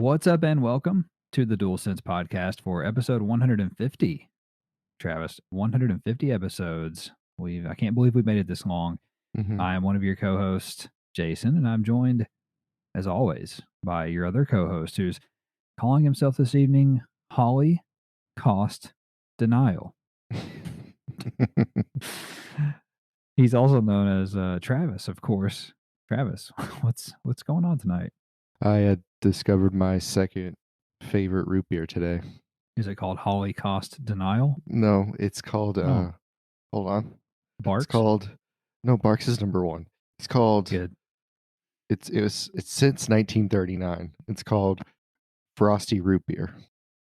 What's up, and welcome to the DualSense podcast for episode 150. Travis, 150 episodes. I can't believe we made it this long. Mhm. I am one of your co-hosts, Jason, and I'm joined, as always, by your other co-host who's calling himself this evening Holly Cost Denial. He's also known as Travis, of course. Travis, what's going on tonight? I had discovered my second favorite root beer today. Is it called Holly Cost Denial? No, it's called, Oh, hold on. It's Barks? called no, Barks is number 1. It's called Good. it's since 1939. It's called Frosty Root Beer.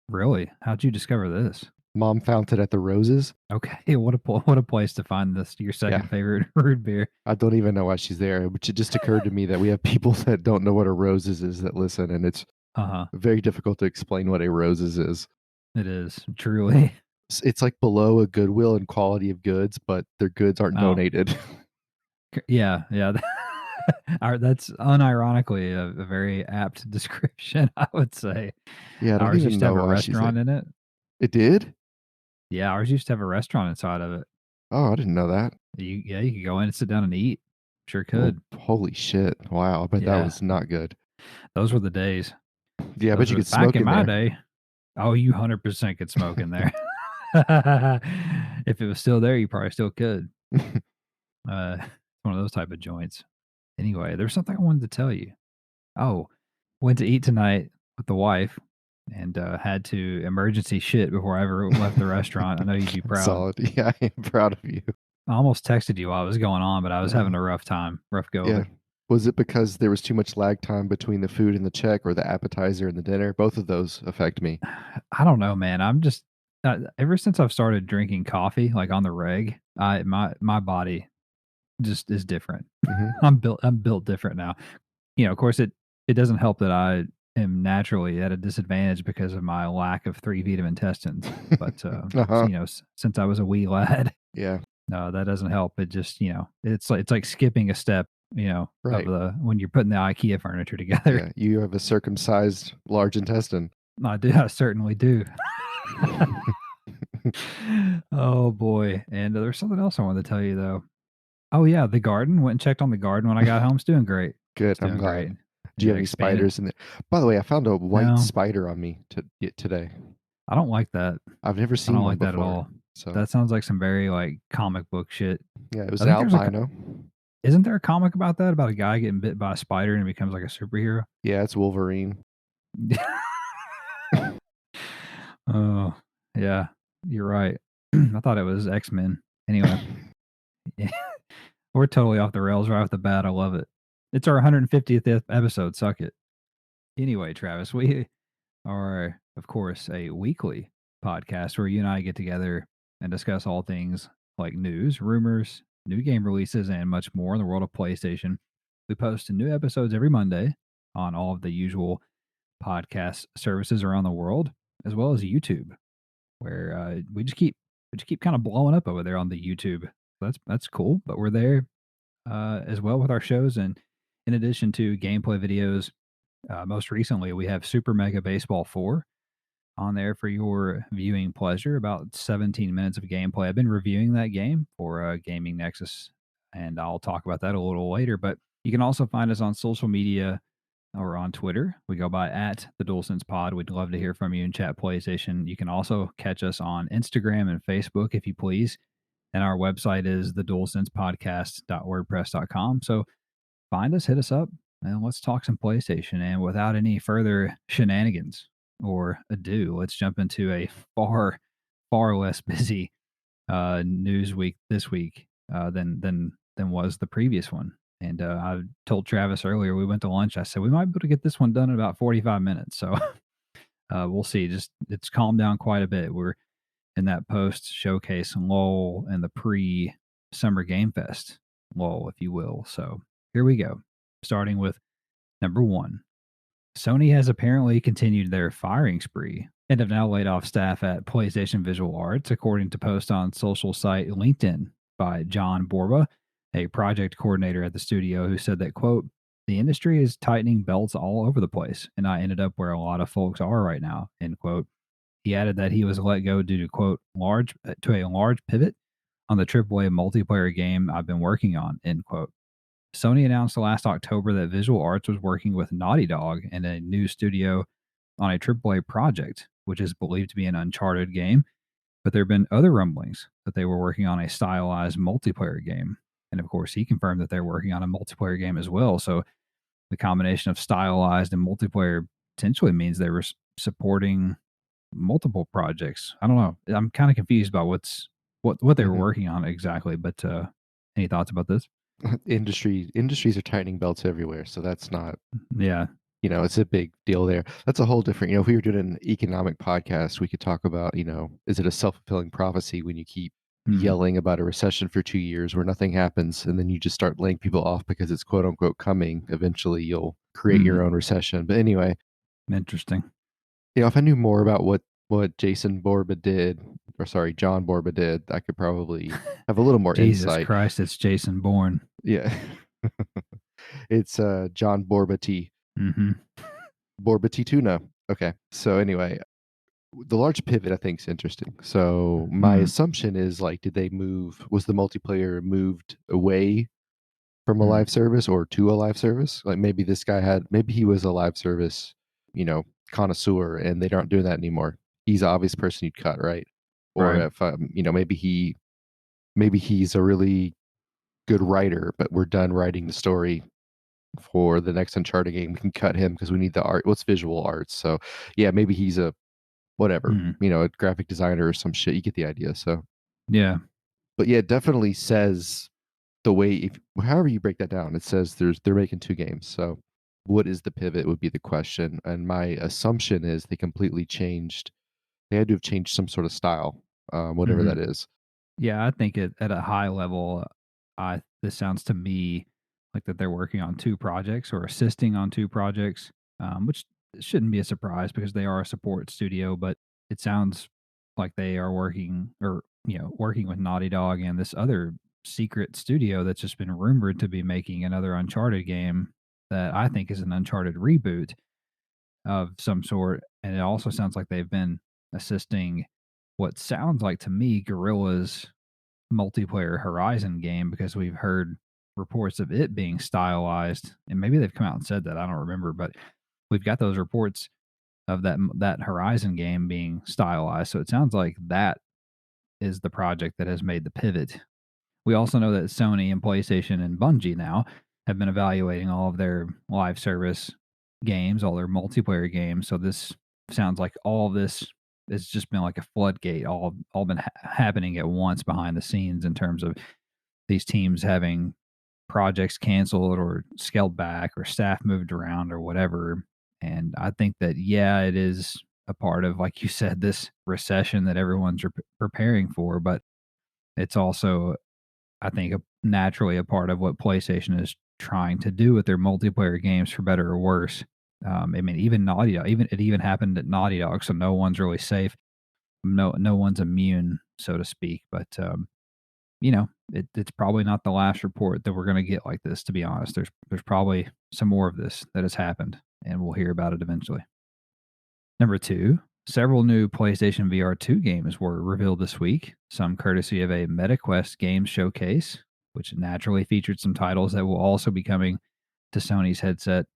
Really? How'd you discover this? Mom found it at the Roses. Okay, what a place to find this your Yeah, second favorite root beer. I don't even know why she's there, which it just occurred to me that we have people that don't know what a Roses is that listen, and it's Uh-huh. very difficult to explain what a Roses is. It is, truly. It's like below a Goodwill in quality of goods, but their goods aren't Oh, donated. yeah. That's unironically a very apt description, I would say. Yeah, I don't Ours even used to have know a why she's there. restaurant in it. It did? Yeah, ours used to have a restaurant inside of it. Oh, I didn't know that. You could go in and sit down and eat. Sure Well, could. holy shit. Wow, I bet that Yeah, was not good. those were the days. Yeah, I bet Those you were could back smoke in in my there. day. Oh, you 100% could smoke in there. If it was still there, you probably still could. It's one of those type of joints. Anyway, there's something I wanted to tell you. Oh, went to eat tonight with the wife and had to emergency shit before I ever left the restaurant. I know you'd be proud. Solid. Yeah, I am proud of you. I almost texted you while it was going on, but I was Uh, having a rough time, rough go of yeah. it. Was it because there was too much lag time between the food and the check or the appetizer and the dinner? Both of those affect me. I don't know, man. I'm just ever since I've started drinking coffee like on the reg, my body just is different. Mhm. I'm built different now. Of course it doesn't help that I am naturally at a disadvantage because of my lack of 3 feet of intestines. But Uh-huh. since I was a wee lad, Yeah, no, that doesn't help. It just, it's like skipping a step, of right. the when you're putting the IKEA furniture together. Yeah, you have a circumcised large intestine. I certainly do. Oh boy. And there's something else I wanted to tell you though. Oh yeah, the garden. Went and checked on the garden when I got home. It's doing great. Good, It's I'm doing glad. great. Do you Yeah, have any expanded. spiders in there? By the way, I found a white No, spider on me today. I don't like that. I've never I seen don't one like that at before. all. So, That sounds like some very like comic book shit. yeah, it was I an think albino. isn't there a comic about that about a guy getting bit by a spider and he becomes like a superhero? Yeah, it's Wolverine. Oh, yeah, you're right. I thought it was X-Men. Anyway, yeah, we're totally off the rails right off the bat. I love it. It's our 150th episode. Suck it. Anyway, Travis, we are, of course, a weekly podcast where you and I get together and discuss all things like news, rumors, new game releases, and much more in the world of PlayStation. We post new episodes every Monday on all of the usual podcast services around the world, as well as YouTube, where we just keep kind of blowing up over there on the YouTube. That's cool, but we're there as well with our shows, and in addition to gameplay videos, most recently we have Super Mega Baseball 4 on there for your viewing pleasure. About 17 minutes of gameplay. I've been reviewing that game for Gaming Nexus, and I'll talk about that a little later. But you can also find us on social media or on Twitter. We go by at the DualSense Pod. We'd love to hear from you and chat PlayStation. You can also catch us on Instagram and Facebook if you please. And our website is thedualsenspodcast.wordpress.com. So find us, hit us up, and let's talk some PlayStation. And without any further shenanigans or ado, let's jump into a far less busy news week this week than was the previous one. And I told Travis earlier we went to lunch. I said we might be able to get this one done in about 45 minutes. So we'll see. Just it's calmed down quite a bit. We're in that post showcase lull and the pre summer game fest lull, if you will. So here we go. Starting with number one. Sony has apparently continued their firing spree and have now laid off staff at PlayStation Visual Arts, according to post on social site LinkedIn by John Borba, a project coordinator at the studio, who said that, quote, The industry is tightening belts all over the place, and I ended up where a lot of folks are right now, end quote. He added that he was let go due to, quote, a large pivot on the AAA multiplayer game I've been working on, end quote. Sony announced last October that Visual Arts was working with Naughty Dog in a new studio on a AAA project, which is believed to be an Uncharted game. But there have been other rumblings that they were working on a stylized multiplayer game. And of course, he confirmed that they're working on a multiplayer game as well. So the combination of stylized and multiplayer potentially means they were supporting multiple projects. I don't know. I'm kind of confused about what they were Mhm. working on exactly. But any thoughts about this? Industries are tightening belts everywhere, so that's not Yeah. it's a big deal there. That's a whole different if we were doing an economic podcast, we could talk about, is it a self-fulfilling prophecy when you keep Hmm. yelling about a recession for 2 years where nothing happens, and then you just start laying people off because it's quote unquote coming. Eventually, you'll create your Hmm. own recession. But anyway, Interesting. if I knew more about what Jason Borba did, or sorry, John Borba did, I could probably have a little more Jesus insight. Christ, it's Jason Bourne. Yeah. It's John Borbati. Hmm. Borbati tuna. Okay. So anyway, the large pivot I think is interesting. So my Hmm. assumption is like, did they move? Was the multiplayer moved away from a Hmm. live service or to a live service? Like maybe maybe he was a live service, connoisseur, and they aren't doing that anymore. He's the obvious person you'd cut, right? Or Right. if maybe he's a really good writer, but we're done writing the story for the next Uncharted game. We can cut him because we need the art. What's visual arts? So yeah, maybe he's a whatever, Hmm. a graphic designer or some shit. You get the idea. So, Yeah. but yeah, it definitely says the way if however you break that down, it says they're making two games. So, what is the pivot would be the question. And my assumption is they completely changed. They had to have changed some sort of style, whatever Hmm. that is. Yeah, I think at a high level, I this sounds to me like that they're working on two projects or assisting on two projects, which shouldn't be a surprise because they are a support studio. But it sounds like they are working or working with Naughty Dog and this other secret studio that's just been rumored to be making another Uncharted game that I think is an Uncharted reboot of some sort. And it also sounds like they've been assisting what sounds like to me Gorilla's multiplayer Horizon game because we've heard reports of it being stylized, and maybe they've come out and said that. I don't remember, but we've got those reports of that Horizon game being stylized. So it sounds like that is the project that has made the pivot. We also know that Sony and PlayStation and Bungie now have been evaluating all of their live service games, all their multiplayer games. So this sounds like all of this has just been like a floodgate, all been happening at once behind the scenes in terms of these teams having projects canceled or scaled back or staff moved around or whatever. And I think that yeah, it is a part of, like you said, this recession that everyone's preparing for, but it's also, I think, naturally a part of what PlayStation is trying to do with their multiplayer games, for better or worse. I mean, even Naughty Dog, even it even happened at Naughty Dog, so no one's really safe. No one's immune, so to speak. But it's probably not the last report that we're going to get like this. To be honest, there's probably some more of this that has happened, and we'll hear about it eventually. Number two, several new PlayStation VR2 games were revealed this week, some courtesy of a MetaQuest Games showcase, which naturally featured some titles that will also be coming to Sony's headset.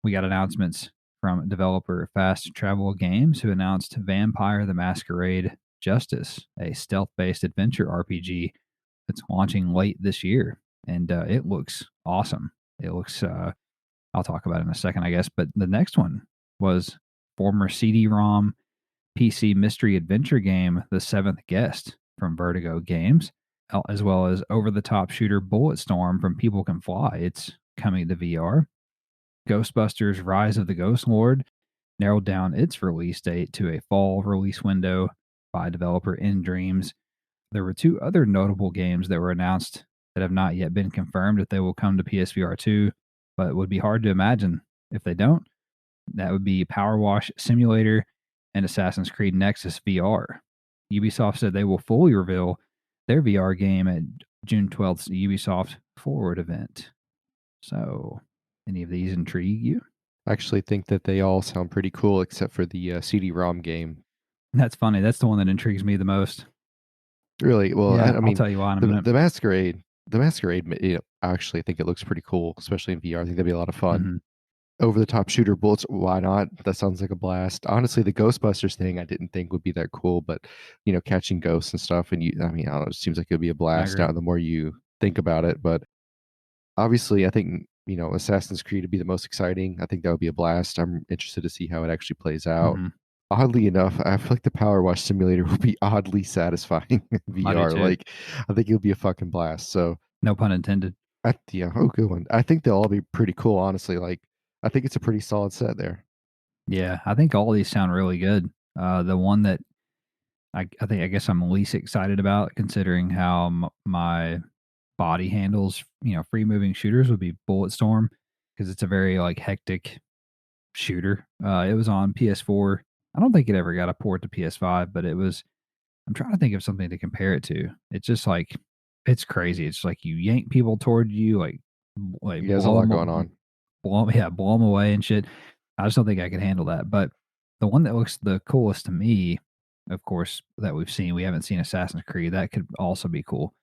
We got announcements from developer Fast Travel Games, who announced Vampire the Masquerade Justice, a stealth based adventure RPG that's launching late this year. And it looks awesome. It looks, I'll talk about it in a second, I guess. But the next one was former CD-ROM PC mystery adventure game, The Seventh Guest from Vertigo Games, as well as over-the-top shooter Bulletstorm from People Can Fly. It's coming to VR. Ghostbusters: Rise of the Ghost Lord narrowed down its release date to a fall release window by developer In Dreams. There were two other notable games that were announced that have not yet been confirmed if they will come to PSVR2, but it would be hard to imagine if they don't. That would be Power Wash Simulator and Assassin's Creed Nexus VR. Ubisoft said they will fully reveal their VR game at June 12th's Ubisoft Forward event. So, Any of these intrigue you? I actually think that they all sound pretty cool except for the CD-ROM game. That's funny. That's the one that intrigues me the most. Really, well, Yeah, I I'll mean, tell you why in a the minute. the Masquerade, I actually think it looks pretty cool, especially in VR. I think that'd be a lot of fun. Mhm. Over the top shooter bullets, why not? That sounds like a blast. Honestly, the Ghostbusters thing I didn't think would be that cool, but catching ghosts and stuff, and I mean, I don't know, it seems like it'd be a I blast agree. now the more you think about it. But obviously, I think Assassin's Creed would be the most exciting. I think that would be a blast. I'm interested to see how it actually plays out. Mhm. Oddly enough, I feel like the Power Wash Simulator will be oddly satisfying in I do VR. too. Like, I think it'll be a fucking blast. So, No pun intended. yeah, oh, good one. I think they'll all be pretty cool, honestly. Like, I think it's a pretty solid set there. Yeah, I think all these sound really good. The one that I guess I'm least excited about considering how my body handles, free moving shooters would be Bulletstorm because it's a very like hectic shooter. It was on PS4. I don't think it ever got a port to PS5, but it was. I'm trying to think of something to compare it to. It's just like it's crazy. It's like you yank people toward you, like Yeah, there's a lot going on. blow them away and shit. I just don't think I could handle that. But the one that looks the coolest to me, of course, that we've seen, we haven't seen Assassin's Creed. That could also be cool.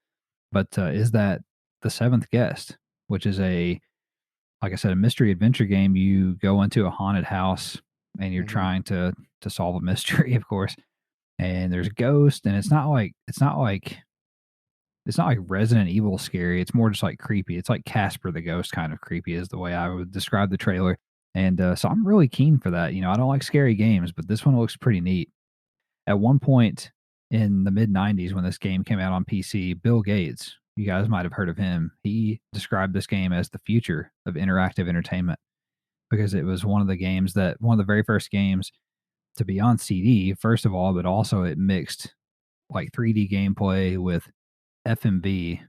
But is that the Seventh Guest, which is like I said, a mystery adventure game. You go into a haunted house and you're Mhm. trying to solve a mystery, of course. And there's ghosts, and it's not like Resident Evil scary. It's more just like creepy. It's like Casper the Ghost kind of creepy is the way I would describe the trailer. And so I'm really keen for that. I don't like scary games, but this one looks pretty neat. At one point in the mid 90s, when this game came out on PC, Bill Gates, you guys might have heard of him, he described this game as the future of interactive entertainment because it was one of the very first games to be on CD, first of all, but also it mixed like 3D gameplay with FMV,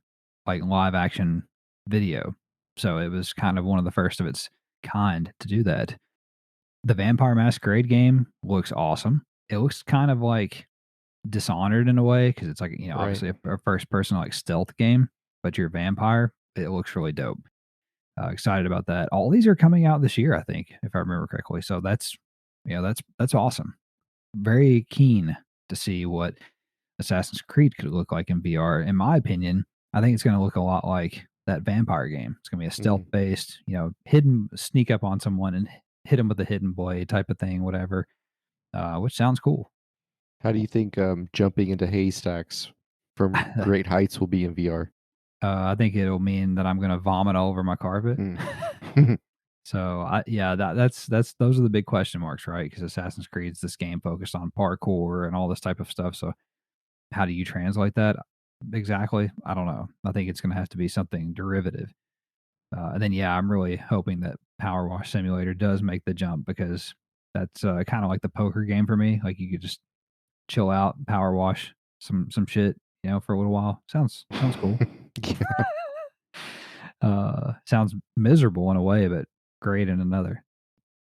like live action video. So it was kind of one of the first of its kind to do that. The Vampire Masquerade game looks awesome. It looks kind of like Dishonored in a way because it's like, Right. obviously a first person like stealth game, but you're a vampire. It looks really dope. Excited about that. All these are coming out this year, I think, if I remember correctly. So that's awesome. Very keen to see what Assassin's Creed could look like in VR. In my opinion, I think it's going to look a lot like that vampire game. It's going to be a stealth Mhm. based, hidden sneak up on someone and hit him with a hidden blade type of thing, whatever. Which sounds cool. How do you think jumping into haystacks from great heights will be in VR? I think it'll mean that I'm going to vomit all over my carpet. Mm. So yeah, that's those are the big question marks, right? Because Assassin's Creed's this game focused on parkour and all this type of stuff. So how do you translate that exactly? I don't know. I think it's going to have to be something derivative. And then, yeah, I'm really hoping that Power Wash Simulator does make the jump because that's kind of like the poker game for me. Like you could just chill out, power wash some shit, for a little while. Sounds cool. Yeah. Sounds miserable in a way, but great in another.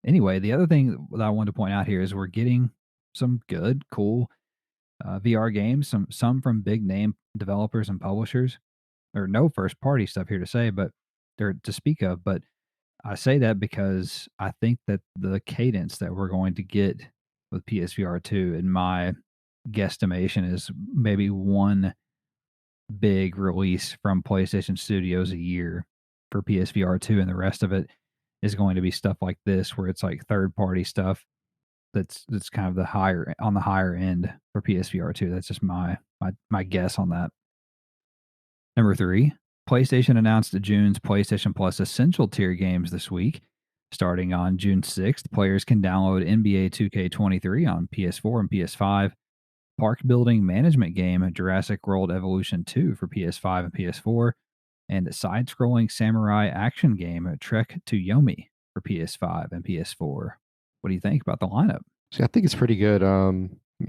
Anyway, the other thing that I wanted to point out here is we're getting some good, cool VR games, some from big name developers and publishers. Or no first party stuff here to say, but or to speak of. But I say that because I think that the cadence that we're going to get with PSVR2, in my guesstimation, is maybe one big release from PlayStation Studios a year for PSVR2, and the rest of it is going to be stuff like this, where it's like third party stuff that's kind of the higher end for PSVR2. That's just my guess on that. Number 3, PlayStation announced June's PlayStation Plus Essential tier games this week. Starting on June 6th, players can download NBA 2K23 on PS4 and PS5, park building management game Jurassic World Evolution 2 for PS5 and PS4, and side scrolling samurai action game Trek to Yomi for PS5 and PS4. What do you think about the lineup? See, I think it's pretty good.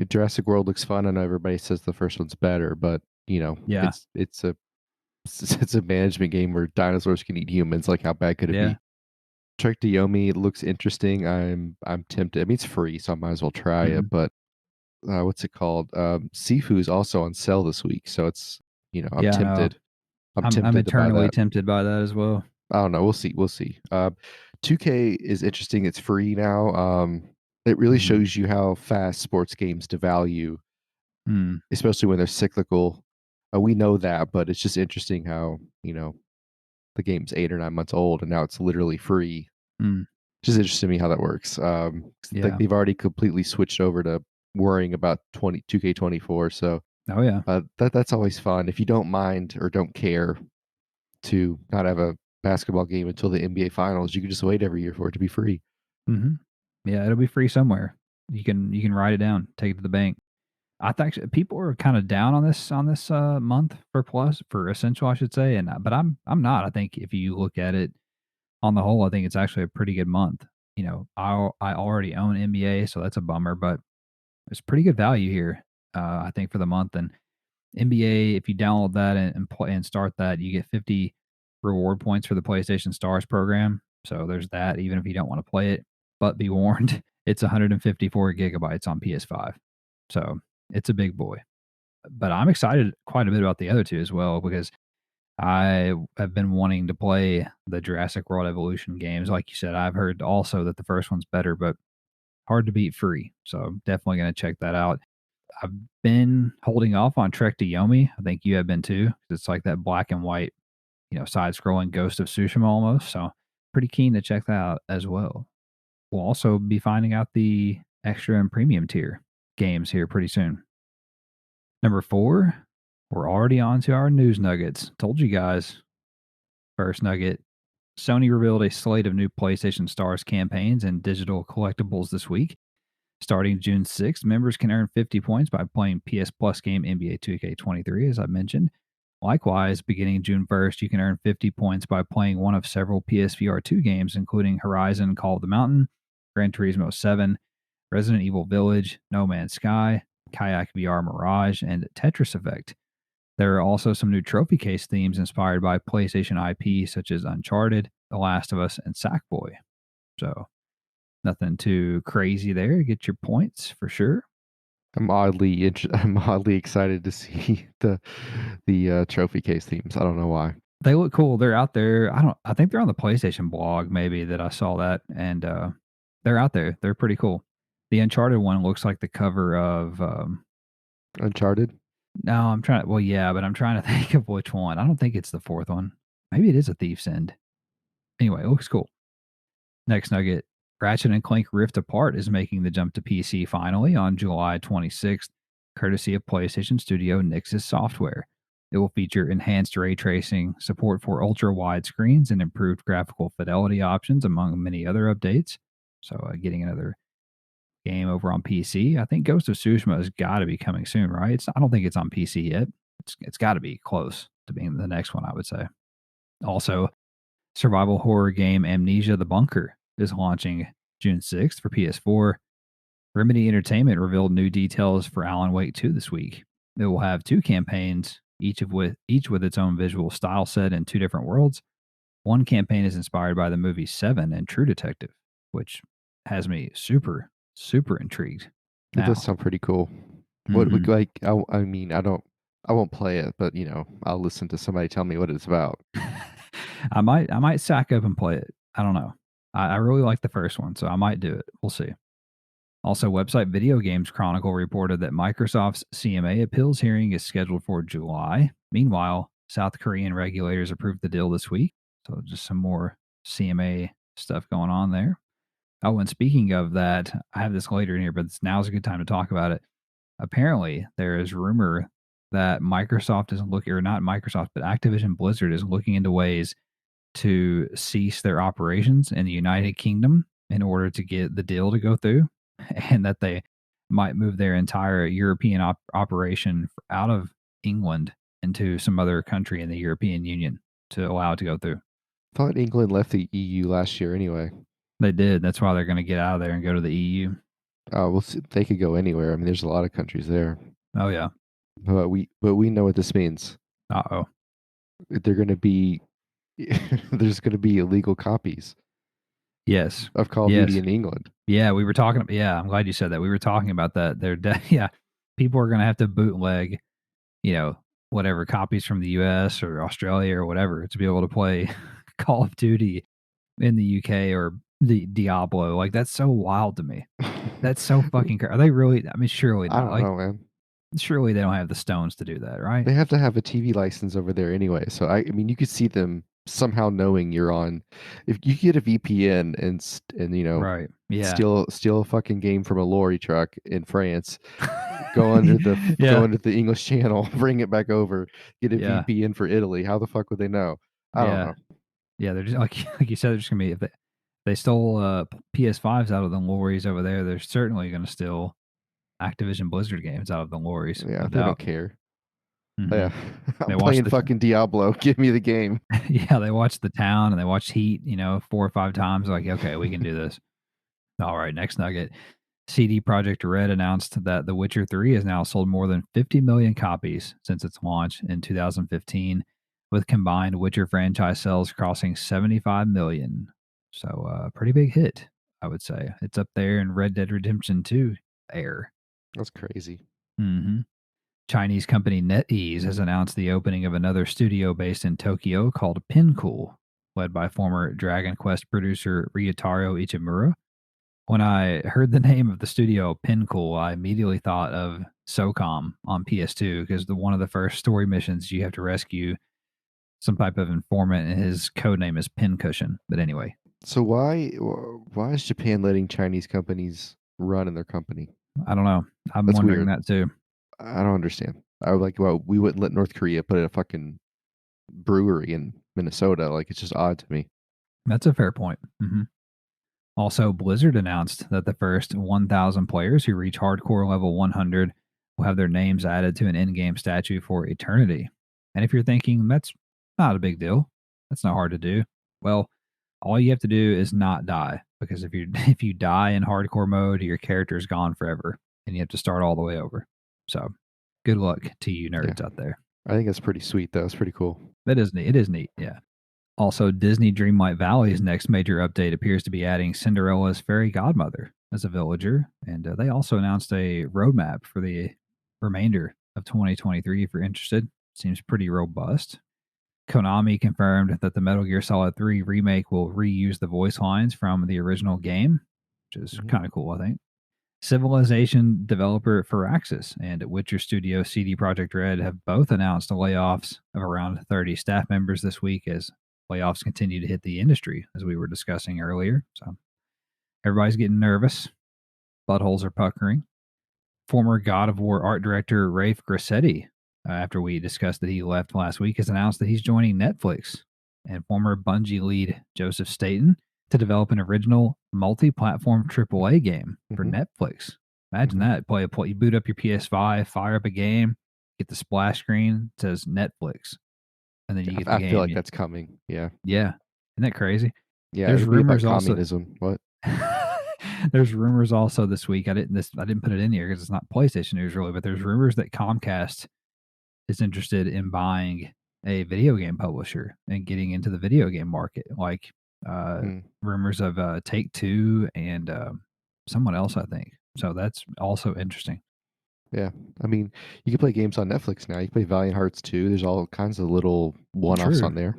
Jurassic World looks fun. I know everybody says the first one's better, but Yeah, it's a it's a management game where dinosaurs can eat humans. Like, how bad could it yeah, be? Trek to Yomi looks interesting. I'm tempted. I mean, it's free, so I might as well try mhm. it. But what's it called? Sifu is also on sale this week, so it's I'm Yeah, I know. tempted. I'm I'm tempted to buy eternally that. tempted by that as well. I don't know. We'll see. We'll see. 2K is interesting. It's free now. It really Mhm. shows you how fast sports games devalue, Mm, especially when they're cyclical. We know that, but it's just interesting how the game's 8 or 9 months old and now it's literally free. mm, Just interesting to me how that works. Like yeah. they've already completely switched over to worrying about 2K24. So Oh, yeah. that's always fun. If you don't mind or don't care to not have a basketball game until the NBA finals, you can just wait every year for it to be free. Mhm. Yeah, it'll be free somewhere. You can write it down, take it to the bank. I think people are kinda down on this month for Plus for Essential, I should say, but I'm not. I think if you look at it on the whole, I think it's actually a pretty good month. I already own NBA, so that's a bummer, but it's pretty good value here, I think for the month, and NBA, if you download that and play and start that, you get 50 reward points for the PlayStation Stars program. So there's that, even if you don't want to play it. But be warned, it's 154 gigabytes on PS5. So it's a big boy. But I'm excited quite a bit about the other two as well because I have been wanting to play the Jurassic World Evolution games. Like you said, I've heard also that the first one's better, but hard to beat free. So I'm definitely going to check that out. I've been holding off on Trek to Yomi. I think you have been too. It's like that black and white, side scrolling Ghost of Tsushima almost. So pretty keen to check that out as well. We'll also be finding out the extra and premium tier games here pretty soon. Number 4, we're already on to our news nuggets. Told you guys. First nugget, Sony revealed a slate of new PlayStation Stars campaigns and digital collectibles this week. Starting June 6th, members can earn 50 points by playing PS Plus game NBA 2K23, as I mentioned. Likewise, beginning June 1st, you can earn 50 points by playing one of several PS VR2 games, including Horizon Call of the Mountain, Gran Turismo 7, Resident Evil Village, No Man's Sky, Kayak VR Mirage, and Tetris Effect. There are also some new trophy case themes inspired by PlayStation IP, such as Uncharted, The Last of Us, and Sackboy. So, nothing too crazy there. Get your points for sure. I'm oddly excited to see the trophy case themes. I don't know why. They look cool. They're out there. I think they're on the PlayStation blog maybe that I saw that and they're out there. They're pretty cool. The Uncharted one looks like the cover of Uncharted. no, I'm trying well yeah, but I'm trying to think of which one. I don't think it's the fourth one. Maybe it is a Thief's End. Anyway, it looks cool. Next nugget. Ratchet and Clank Rift Apart is making the jump to PC finally on July 26th, courtesy of PlayStation Studio Nix's software. It will feature enhanced ray tracing, support for ultra wide screens, and improved graphical fidelity options, among many other updates. So, getting another game over on PC. I think Ghost of Tsushima has got to be coming soon, right? I don't think it's on PC yet. It's got to be close to being the next one, I would say. Also, survival horror game Amnesia the Bunker is launching June 6th for PS4. Remedy Entertainment revealed new details for Alan Wake 2 this week. It will have two campaigns, each with its own visual style set in two different worlds. One campaign is inspired by the movie Seven and True Detective, which has me super, super intrigued It does now. sound pretty cool. What Hmm. like I mean, I won't play it, but I'll listen to somebody tell me what it's about. I might sack up and play it. I don't know. I really like the first one, so I might do it. We'll see. Also, website Video Games Chronicle reported that Microsoft's CMA appeals hearing is scheduled for July. Meanwhile, South Korean regulators approved the deal this week. So, just some more CMA stuff going on there. Oh, and speaking of that, I have this later in here, but now's a good time to talk about it. Apparently, there is rumor that Microsoft is looking, or not Microsoft, but Activision Blizzard is looking into ways to cease their operations in the United Kingdom in order to get the deal to go through, and that they might move their entire European operation out of England into some other country in the European Union to allow it to go through. Thought England left the EU last year anyway. They did. That's why they're going to get out of there and go to the EU. Oh, well, they could go anywhere. I mean, there's a lot of countries there, Oh yeah. but we know what this means. Uh oh. They're going to be there's going to be illegal copies Yes. of Call of Duty Yes. in England. Yeah. We were talking. Yeah. I'm glad you said that. We were talking about that. Yeah. People are going to have to bootleg, you know, whatever copies from the US or Australia or whatever to be able to play Call of Duty in the UK or the Diablo. Like, that's so wild to me. That's so fucking Are they really? I mean, surely I not. don't Like, know, man. surely they don't have the stones to do that, right? They have to have a TV license over there anyway. So I mean, you could see them somehow knowing you're on. If you get a VPN and Right. Yeah. steal a fucking game from a lorry truck in France, go under the go Yeah. under the English Channel, bring it back over, get a Yeah. VPN for Italy. How the fuck would they know? I don't Yeah. know. Yeah. They're just like you said, they're just gonna be if they stole PS5s out of the lorries over there, they're certainly gonna steal Activision Blizzard games out of the lorries, Yeah, no they don't doubt. care. Hmm. Yeah, I'm They watch playing the fucking Diablo. Give me the game. yeah, they watch The Town and they watch Heat, 4 or 5 times, like, "Okay, we can do this." Alright, next nugget. CD Projekt Red announced that The Witcher 3 has now sold more than 50 million copies since its launch in 2015, with combined Witcher franchise sales crossing 75 million. So, pretty big hit, I would say. It's up there in Red Dead Redemption 2 air. That's crazy. Mhm. Chinese company NetEase has announced the opening of another studio based in Tokyo called Pincool, led by former Dragon Quest producer Ryutaro Ichimura. When I heard the name of the studio, Pincool, I immediately thought of SOCOM on PS2 because one of the first story missions you have to rescue some type of informant, and his code name is Pincushion. But anyway, So why is Japan letting Chinese companies run in their company? I don't know. I'm That's wondering weird. that too. I don't understand. I would like, well, we wouldn't let North Korea put a fucking brewery in Minnesota. Like, it's just odd to me. That's a fair point. Also, Blizzard announced that the first 1,000 players who reach hardcore level 100 will have their names added to an in game statue for eternity. And if you're thinking that's not a big deal, that's not hard to do. Well, all you have to do is not die because if you if you die in hardcore mode, your character's gone forever and you have to start all the way over. So, good luck to you Yeah. nerds out there. I think that's pretty sweet, though. It's pretty cool. That is neat. It is neat. Yeah. Also, Disney Dreamlight Valley's next major update appears to be adding Cinderella's fairy godmother as a villager, and they also announced a roadmap for the remainder of 2023 if you're interested. Seems pretty robust. Konami confirmed that the Metal Gear Solid 3 remake will reuse the voice lines from the original game, which is Mhm. kind of cool, I think. Civilization developer Firaxis and Witcher Studio CD Projekt Red have both announced layoffs of around 30 staff members this week as layoffs continue to hit the industry, as we were discussing earlier. So everybody's getting nervous, buttholes are puckering. Former God of War art director Rafe Grassetti, after we discussed that he left last week, has announced that he's joining Netflix, and former Bungie lead Joseph Staten to develop an original multi-platform AAA game for Mhm. Netflix. Imagine Mhm. that. You boot up your PS5, fire up a game, get the splash screen, it says Netflix, and then you get the I feel game. like that's coming. Yeah. Yeah. Isn't that crazy? Yeah. There's It'll be about rumors also communism. What? there's rumors also this week. I didn't put it in here because it's not PlayStation news really, but there's rumors that Comcast is interested in buying a video game publisher and getting into the video game market. Like Hmm. rumors of Take Two and someone else, I think. So that's also interesting. Yeah. I mean, you can play games on Netflix now. You can play Valiant Hearts 2. There's all kinds of little one-offs True. on there.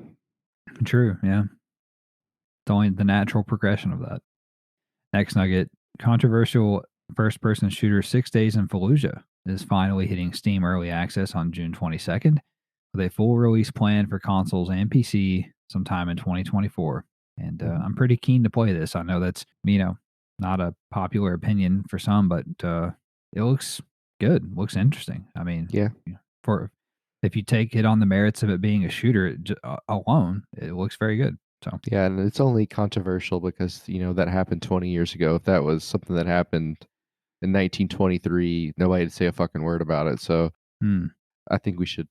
True. Yeah. It's only the natural progression of that. Next nugget, controversial first person shooter 6 Days in Fallujah is finally hitting Steam Early Access on June 22nd with a full release plan for consoles and PC sometime in 2024. And Mhm. I'm pretty keen to play this. I know that's, not a popular opinion for some, but it looks good. Looks interesting. I mean, Yeah. for if you take it on the merits of it being a shooter alone, it looks very good. So, Yeah, and it's only controversial because, that happened 20 years ago. If that was something that happened in 1923, nobody would say a fucking word about it. So hmm, I think we should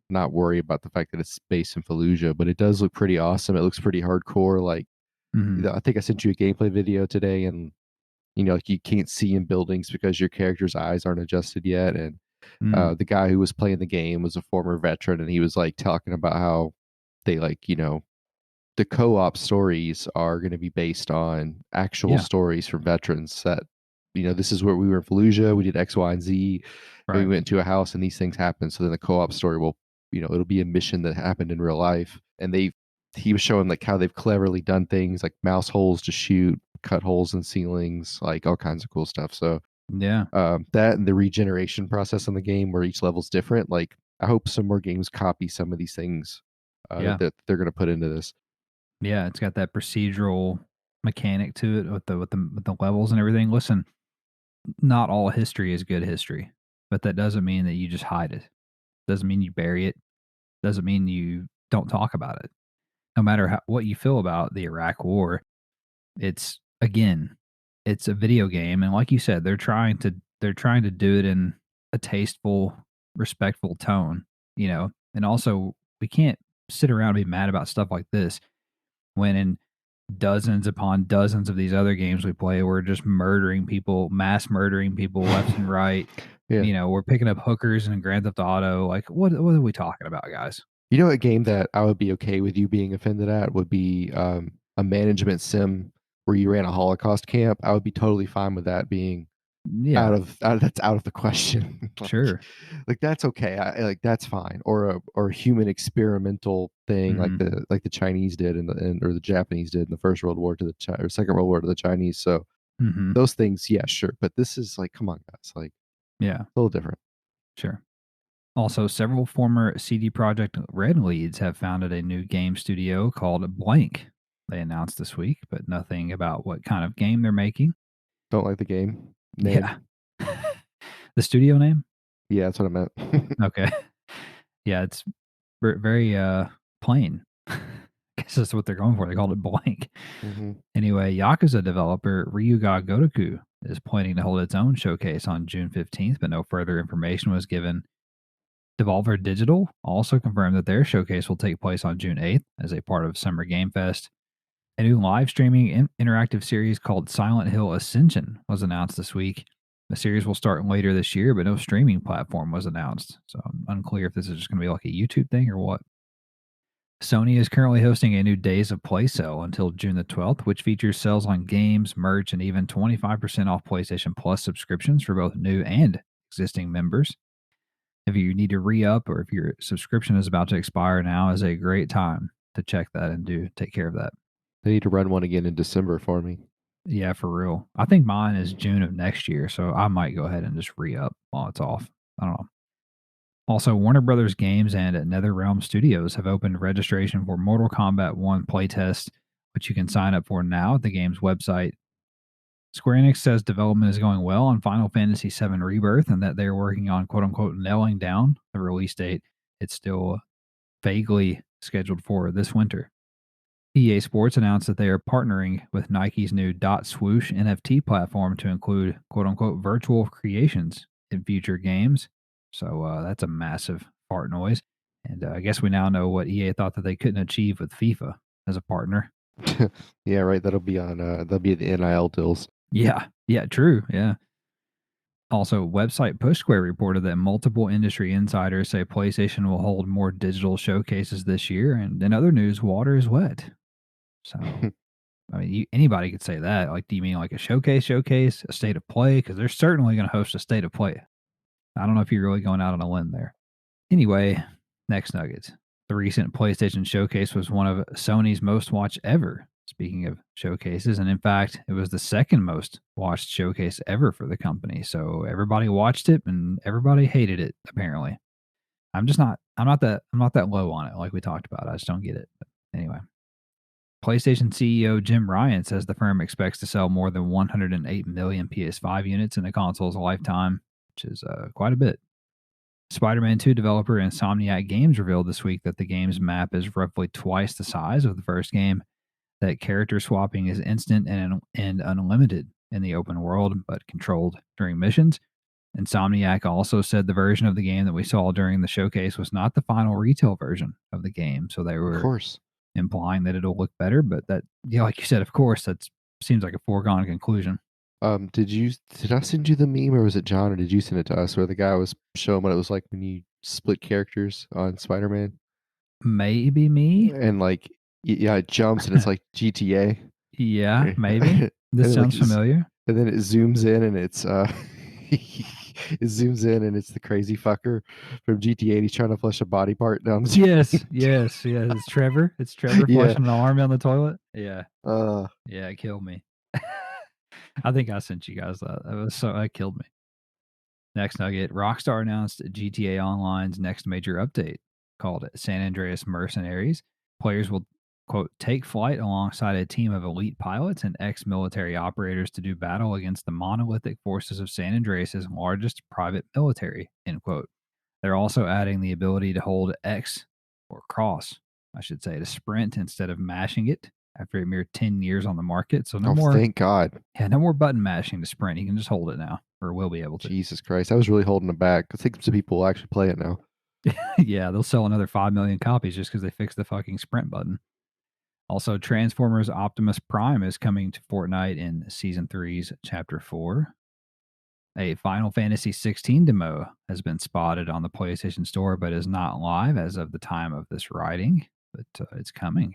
not worry about the fact that it's based in Fallujah, but it does look pretty awesome. It looks pretty hardcore. Like, mhm, I think I sent you a gameplay video today, and like you can't see in buildings because your character's eyes aren't adjusted yet. And mm, the guy who was playing the game was a former veteran, and he was like talking about how they the co-op stories are going to be based on actual yeah, stories from veterans that this is where we were in Fallujah, we did X, Y, and Z, and we right. went into a house and these things happened. So then the co-op story will, it'll be a mission that happened in real life, and they he was showing like how they've cleverly done things like mouse holes to shoot, cut holes in ceilings, like all kinds of cool stuff. So Yeah. that and the regeneration process in the game where each level's different. Like I hope some more games copy some of these things Yeah. that they're going to put into this. Yeah. It's got that procedural mechanic to it with the levels and everything. Listen, not all history is good history, but that doesn't mean that you just hide it. Doesn't mean you bury it. Doesn't mean you don't talk about it. No matter what you feel about the Iraq War, it's again, it's a video game, and like you said, they're trying to do it in a tasteful, respectful tone, and also we can't sit around and be mad about stuff like this when in dozens upon dozens of these other games we play, we're just murdering people, mass murdering people left and right. Yeah. We're picking up hookers in Grand Theft Auto. Like, what are we talking about, guys? You know, a game that I would be okay with you being offended at would be a management sim where you ran a Holocaust camp. I would be totally fine with that being Yeah, that's out of the question. sure. Like that's okay. Like that's fine. Or a human experimental thing Hmm. like the Chinese did or the Japanese did in the First World War to or Second World War to the Chinese. So Hmm. those things, yeah, sure. But this is like, come on, guys, like Yeah, a little different. sure. Also, several former CD Projekt Red leads have founded a new game studio called Blank. They announced this week, but nothing about what kind of game they're making. Don't like the game name. Yeah. The studio name? Yeah, that's what I meant. Okay. Yeah, it's very plain. I guess that's what they're going for. They called it Blank. Hmm. Anyway, Yakuza developer Ryuga Gotoku is planning to hold its own showcase on June 15th, but no further information was given. Devolver Digital also confirmed that their showcase will take place on June 8th as a part of Summer Game Fest. A new live streaming interactive series called Silent Hill Ascension was announced this week. The series will start later this year, but no streaming platform was announced. So I'm unclear if this is just going to be like a YouTube thing or what. Sony is currently hosting a new Days of Play sale until June the 12th, which features sales on games, merch, and even 25% off PlayStation Plus subscriptions for both new and existing members. If you need to re up or if your subscription is about to expire, now is a great time to check that and do take care of that. They need to run one again in December for me. Yeah, for real. I think mine is June of next year, so I might go ahead and just re up while it's off. I don't know. Also, Warner Brothers Games and NetherRealm Studios have opened registration for Mortal Kombat 1 playtest, which you can sign up for now at the game's website. Square Enix says development is going well on Final Fantasy VII Rebirth and that they are working on quote unquote nailing down the release date. It's still vaguely scheduled for this winter. EA Sports announced that they are partnering with Nike's new Dot Swoosh NFT platform to include quote unquote virtual creations in future games. So that's a massive fart noise. And I guess we now know what EA thought that they couldn't achieve with FIFA as a partner. Yeah, right. That'll be the NIL deals. Yeah. Yeah. True. Yeah. Also, website Push Square reported that multiple industry insiders say PlayStation will hold more digital showcases this year. And in other news, water is wet. So I mean, anybody could say that. Like, do you mean like a showcase, a state of play? Because they're certainly going to host a state of play. I don't know if you're really going out on a limb there. Anyway, next nuggets. The recent PlayStation showcase was one of Sony's most watched ever. Speaking of showcases, and in fact, it was the second most watched showcase ever for the company. So everybody watched it and everybody hated it. Apparently, I'm just not. I'm not that low on it. Like we talked about, I just don't get it. But anyway, PlayStation CEO Jim Ryan says the firm expects to sell more than 108 million PS5 units in the console's lifetime, which is quite a bit. Spider Man 2 developer Insomniac Games revealed this week that the game's map is roughly twice the size of the first game, that character swapping is instant and unlimited in the open world, but controlled during missions. Insomniac also said the version of the game that we saw during the showcase was not the final retail version of the game. So they Of were course. implying that it'll look better, but that, yeah, like you said, of course, that seems like a foregone conclusion. Did I send you the meme or was it John or did you send it to us where the guy was showing what it was like when you split characters on Spider-Man Maybe me? and like yeah, it jumps and it's like GTA. Yeah, and maybe. This then like sounds familiar. and then it zooms in and it's it zooms in and it's the crazy fucker from GTA. He's trying to flush a body part down the Yes, drain. yes, yes. It's Trevor. It's Trevor Yeah. flushing an arm down the toilet. Yeah, Uh, yeah. It killed me. I think I sent you guys that. That killed me. Next nugget: Rockstar announced GTA Online's next major update, called San Andreas Mercenaries. Players will, quote, take flight alongside a team of elite pilots and ex-military operators to do battle against the monolithic forces of San Andreas' largest private military, end quote. They're also adding the ability to hold X, or cross, I should say, to sprint instead of mashing it after a mere 10 years on the market. So no oh, more, thank God. yeah, no more button mashing to sprint. You can just hold it now, or will be able to. Jesus Christ. I was really holding it back. I think some people will actually play it now. Yeah, they'll sell another 5 million copies just because they fixed the fucking sprint button. Also, Transformers Optimus Prime is coming to Fortnite in Season 3's Chapter 4. A Final Fantasy 16 demo has been spotted on the PlayStation Store, but is not live as of the time of this writing, but it's coming.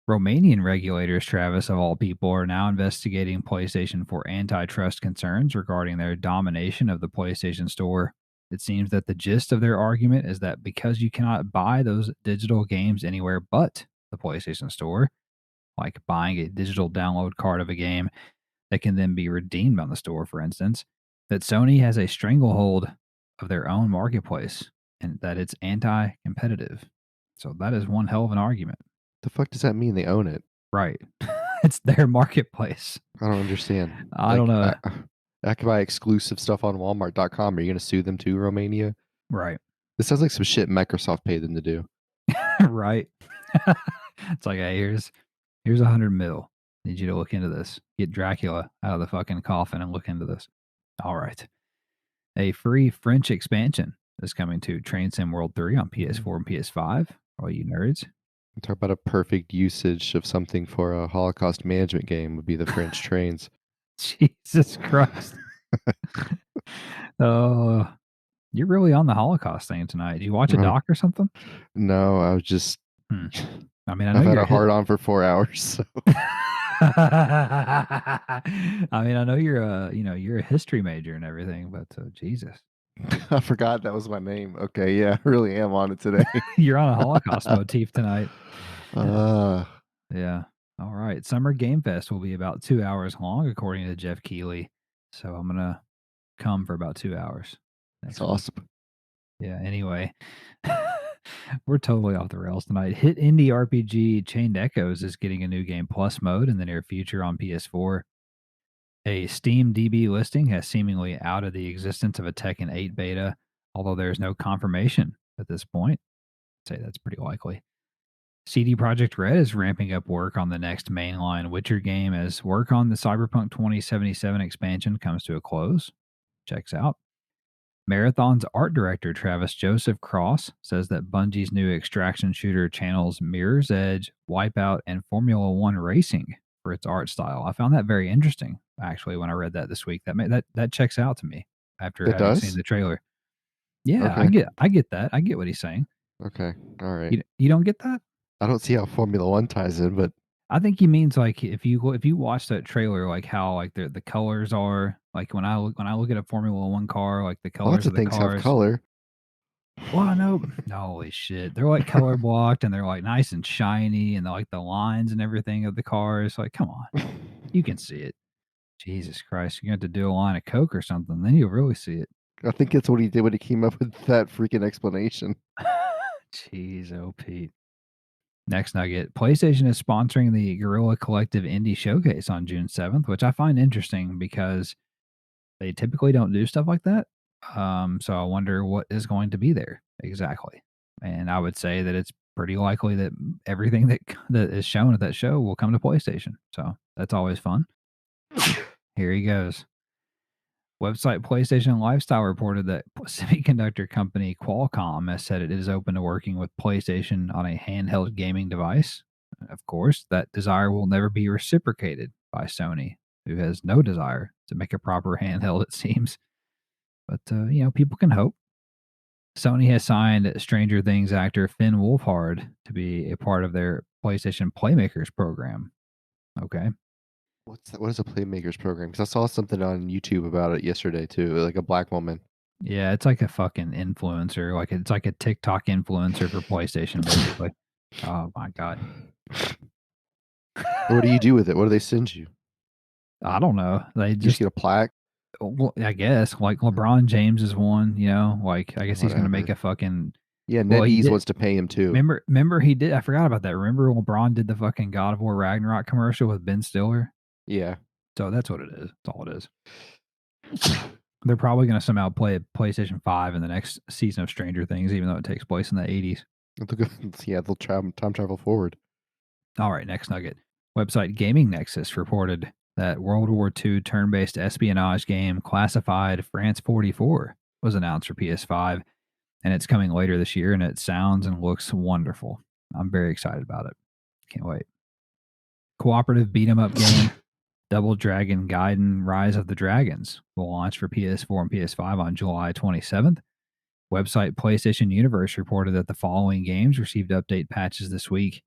Romanian regulators, Travis, of all people, are now investigating PlayStation for antitrust concerns regarding their domination of the PlayStation Store. It seems that the gist of their argument is that because you cannot buy those digital games anywhere but the PlayStation Store, like buying a digital download card of a game that can then be redeemed on the store, for instance, that Sony has a stranglehold of their own marketplace and that it's anti competitive. So that is one hell of an argument. The fuck does that mean they own it? Right. It's their marketplace. I don't understand. I don't Like, know. I can buy exclusive stuff on Walmart.com. Are you going to sue them too, Romania? Right. This sounds like some shit Microsoft paid them to do. Right. It's like, hey, here's 100 mil. Need you to look into this. Get Dracula out of the fucking coffin and look into this. All right. A free French expansion is coming to Train Sim World 3 on PS4 and PS5. All you nerds. Talk about a perfect usage of something for a Holocaust management game would be the French trains. Jesus Christ. Oh, you're really on the Holocaust thing tonight. Did you watch a Uh, doc or something? no, I was just. Hmm. I mean, I know I've had you're a hard on for 4 hours. So. I mean, I know you're a history major and everything, but Jesus, I forgot that was my name. Okay, yeah, I really am on it today. you're on a Holocaust motif tonight. Uh, Yeah. All right. Summer Game Fest will be about 2 hours long, according to Jeff Keighley. So I'm gonna come for about 2 hours that's next week. awesome. Yeah. Anyway, we're totally off the rails tonight. Hit indie RPG Chained Echoes is getting a new game plus mode in the near future on PS4. A Steam DB listing has seemingly outed the existence of a Tekken 8 beta, although there's no confirmation at this point. I'd say that's pretty likely. CD Projekt Red is ramping up work on the next mainline Witcher game as work on the Cyberpunk 2077 expansion comes to a close. Checks out. Marathon's art director Travis Joseph Cross says that Bungie's new extraction shooter channels Mirror's Edge, Wipeout, and Formula One racing for its art style. I found that very interesting, actually, when I read that this week. That checks out to me after It having seen does? the trailer. Yeah, Okay. I get that. I get what he's saying. Okay. All right. You don't get that? I don't see how Formula One ties in, but I think he means like if you watch that trailer, like how like the colors are like when I look at a Formula One car, like the lots colors of of the things have cars. color. Well, I know. Holy shit, they're like color blocked and they're like nice and shiny, and they're like the lines and everything of the cars. Like, come on, you can see it. Jesus Christ, you have to do a line of coke or something, then you'll really see it. I think that's what he did when he came up with that freaking explanation. Jeez, oh Pete. Next nugget. PlayStation is sponsoring the Guerrilla Collective Indie Showcase on June 7th, which I find interesting because they typically don't do stuff like that. So I wonder what is going to be there exactly. And I would say that it's pretty likely that everything that is shown at that show will come to PlayStation. So that's always fun. Here he goes. Website PlayStation Lifestyle reported that semiconductor company Qualcomm has said it is open to working with PlayStation on a handheld gaming device. Of course, that desire will never be reciprocated by Sony, who has no desire to make a proper handheld, it seems. But, people can hope. Sony has signed Stranger Things actor Finn Wolfhard to be a part of their PlayStation Playmakers program. Okay. What's that? What is a playmakers program? Because I saw something on YouTube about it yesterday too, like a black woman. Yeah, it's like a fucking influencer, like, it's like a TikTok influencer for PlayStation, basically. Oh my god. What do you do with it? What do they send you? I don't know. They You just just get a plaque? well, I guess, like, LeBron James is one, like, I guess he's gonna make Whatever. a fucking Yeah, well, he NetEase did wants to pay him too. remember he did I forgot about that. Remember LeBron did the fucking God of War Ragnarok commercial with Ben Stiller? Yeah. So that's what it is. That's all it is. They're probably gonna somehow play PlayStation 5 in the next season of Stranger Things, even though it takes place in the '80s. Yeah, they'll time travel forward. All right, next nugget. Website Gaming Nexus reported that World War II turn-based espionage game classified France 44 was announced for PS5, and it's coming later this year, and it sounds and looks wonderful. I'm very excited about it. Can't wait. Cooperative beat 'em up game Double Dragon Gaiden Rise of the Dragons will launch for PS4 and PS5 on July 27th. Website PlayStation Universe reported that the following games received update patches this week: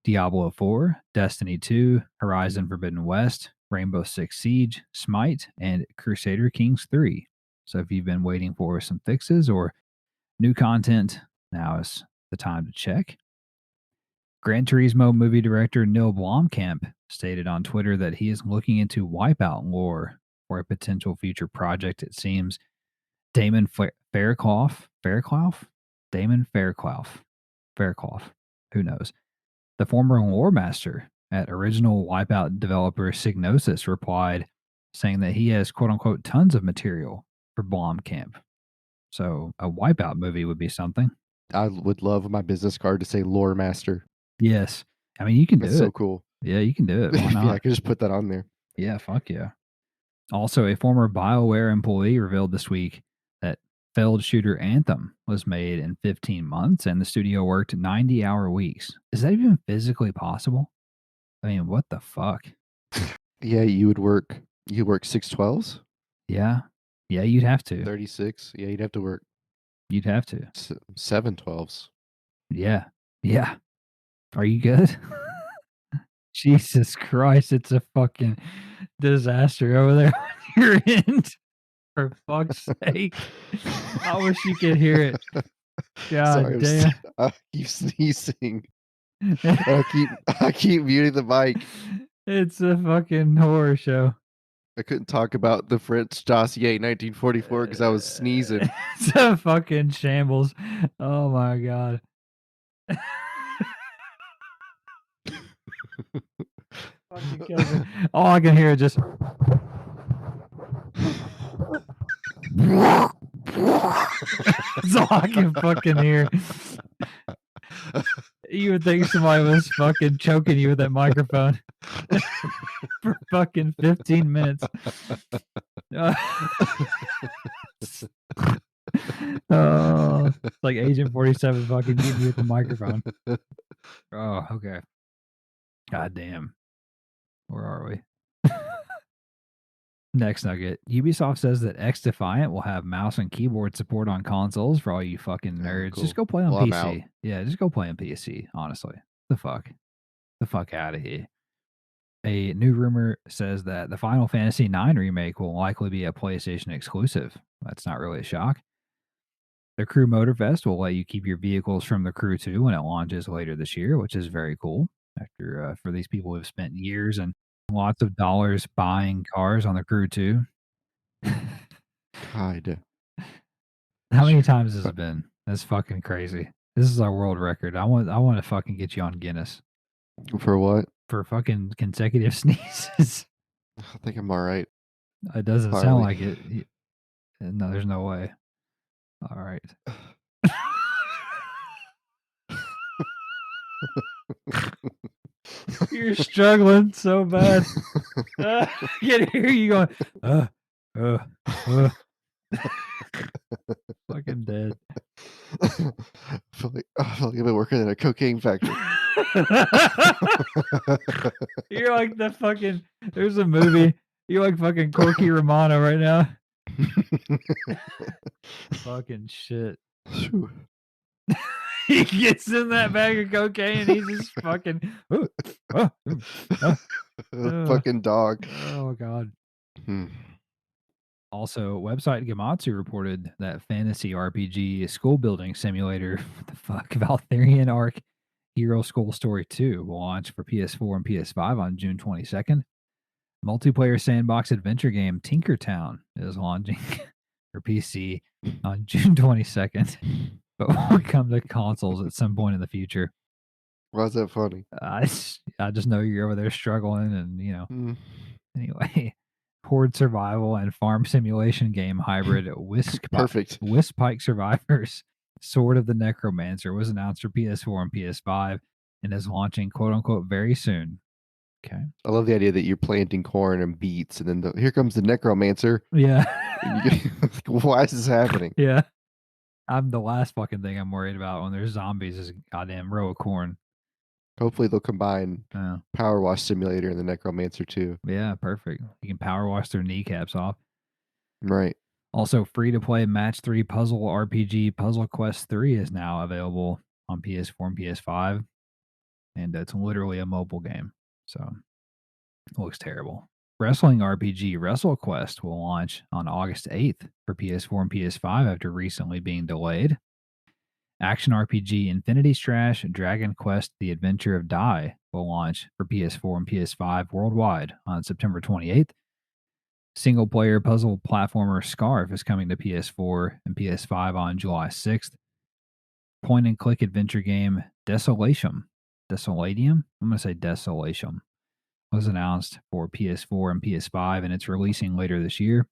Diablo 4, Destiny 2, Horizon Forbidden West, Rainbow Six Siege, Smite, and Crusader Kings 3. So if you've been waiting for some fixes or new content, now is the time to check. Gran Turismo movie director Neil Blomkamp stated on Twitter that he is looking into Wipeout lore for a potential future project. It seems Damon Fairclough, who knows? The former lore master at original Wipeout developer Signosis replied, saying that he has quote unquote tons of material for Blomkamp. So a Wipeout movie would be something. I would love my business card to say lore master. Yes. I mean, you can That's do so it. cool. Yeah, you can do it. Why Yeah, I not? could just put that on there. Yeah, fuck yeah. Also, a former BioWare employee revealed this week that failed shooter Anthem was made in 15 months and the studio worked 90-hour weeks. Is that even physically possible? I mean, what the fuck? Yeah, you work 6/12s? Yeah. Yeah, you'd have to. 36? Yeah, you'd have to work You'd have to. 7/12s. Yeah. Yeah. Are you good? Jesus Christ, it's a fucking disaster over there on your end. For fuck's sake. I wish you could hear it. Sorry, God damn. I keep sneezing. I keep muting the mic. It's a fucking horror show. I couldn't talk about the French dossier 1944 because I was sneezing. It's a fucking shambles. Oh my god. Fucking kills me. All I can hear is just that's all I can fucking hear. You would think somebody was fucking choking you with that microphone for fucking 15 minutes. Oh, it's like Agent 47 fucking getting you with the microphone. Oh, okay. God damn. Where are we? Next nugget. Ubisoft says that X Defiant will have mouse and keyboard support on consoles for all you fucking nerds. Cool. Just go play on Well, I'm out. PC. Yeah, just go play on PC, honestly. The fuck? The fuck out of here. A new rumor says that the Final Fantasy IX remake will likely be a PlayStation exclusive. That's not really a shock. The Crew Motorfest will let you keep your vehicles from the Crew 2 when it launches later this year, which is very cool. After for these people who've spent years and lots of dollars buying cars on the Crew 2. God. How many times has it been? That's fucking crazy. This is our world record. I want to fucking get you on Guinness For what? for fucking consecutive sneezes. I think I'm all right. It doesn't sound Finally. like it. No, there's no way. All right. You're struggling so bad. I can hear you going, uh. Fucking dead. I feel like I've been working in a cocaine factory. You're like the fucking, there's a movie. You're like fucking Corky Romano right now. Fucking shit. Phew. He gets in that bag of cocaine and he's just fucking. Uh, Fucking dog. oh god. Hmm. Also, website Gematsu reported that fantasy RPG school building simulator, what the fuck, Valtherian Arc Hero School Story 2 will launch for PS4 and PS5 on June 22nd. Multiplayer sandbox adventure game Tinkertown is launching for PC on June 22nd, but will come to consoles at some point in the future. Why is that funny? I just know you're over there struggling, and Hmm. anyway, horde survival and farm simulation game hybrid Perfect. Wispike Survivors Sword of the Necromancer was announced for PS4 and PS5 and is launching quote unquote very soon. Okay. I love the idea that you're planting corn and beets, and then here comes the necromancer, Yeah. and you get, why is this happening? Yeah. I'm the last fucking thing I'm worried about when there's zombies is a goddamn row of corn. Hopefully, they'll combine Uh, Power Wash Simulator and the Necromancer too. yeah, perfect. You can power wash their kneecaps off. Right. Also, free to play Match 3 puzzle RPG Puzzle Quest 3 is now available on PS4 and PS5, and it's literally a mobile game. So it looks terrible. Wrestling RPG WrestleQuest will launch on August 8th for PS4 and PS5 after recently being delayed. Action RPG Infinity Strash Dragon Quest The Adventure of Dai will launch for PS4 and PS5 worldwide on September 28th. Single player puzzle platformer Scarf is coming to PS4 and PS5 on July 6th. Point and click adventure game Desolatium? I'm going to say Desolatium was announced for PS4 and PS5 and it's releasing later this year.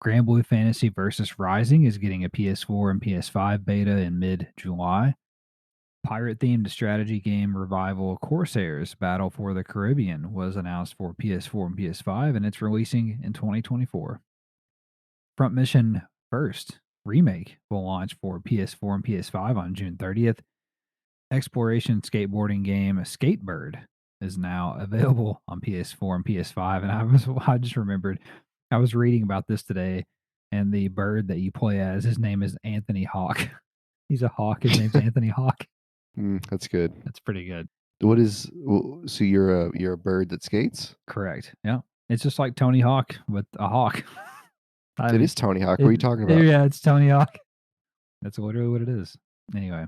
Grand Blue Fantasy Versus Rising is getting a PS4 and PS5 beta in mid July. Pirate themed strategy game revival Corsairs Battle for the Caribbean was announced for PS4 and PS5 and it's releasing in 2024. Front Mission First Remake will launch for PS4 and PS5 on June 30th. Exploration skateboarding game Skatebird is now available on PS4 and PS5. And I just remembered I was reading about this today, and the bird that you play as, his name is Anthony Hawk. He's a hawk. His name's Anthony Hawk. That's good. That's pretty good. What is so you're a bird that skates? Correct. Yeah. It's just like Tony Hawk with a hawk. I It mean, is Tony Hawk. What are you talking about? yeah, it's Tony Hawk. That's literally what it is. Anyway,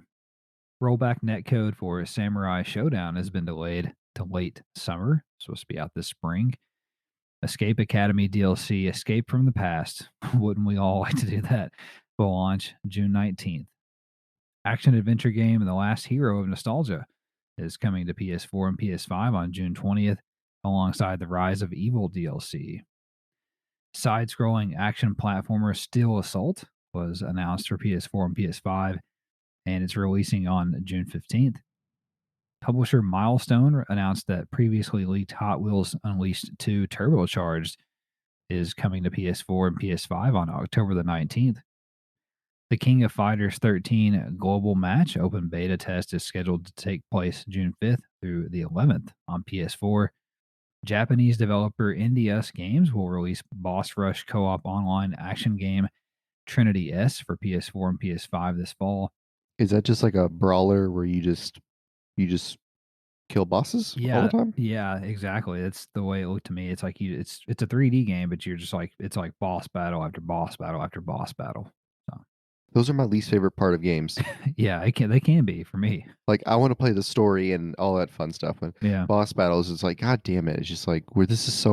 rollback netcode for Samurai Showdown has been delayed to late summer. Supposed to be out this spring. Escape Academy DLC Escape from the Past. Wouldn't we all like to do that? Will launch June 19th. Action adventure game The Last Hero of Nostalgia is coming to PS4 and PS5 on June 20th, alongside the Rise of Evil DLC. Side scrolling action platformer Steel Assault was announced for PS4 and PS5, and it's releasing on June 15th. Publisher Milestone announced that previously leaked Hot Wheels Unleashed 2 Turbocharged is coming to PS4 and PS5 on October the 19th. The King of Fighters 13 global match open beta test is scheduled to take place June 5th through the 11th on PS4. Japanese developer Indius Games will release Boss Rush co-op online action game Trinity S for PS4 and PS5 this fall. Is that just like a brawler where you just kill bosses all the Yeah, time? yeah, exactly. It's the way it looked to me. It's like it's a 3D game, but you're just like it's like boss battle after boss battle after boss battle. So Those are my least favorite part of games. yeah, they can be for me. Like I want to play the story and all that fun stuff. When Yeah. boss battles, it's like, God damn it! It's just like where this is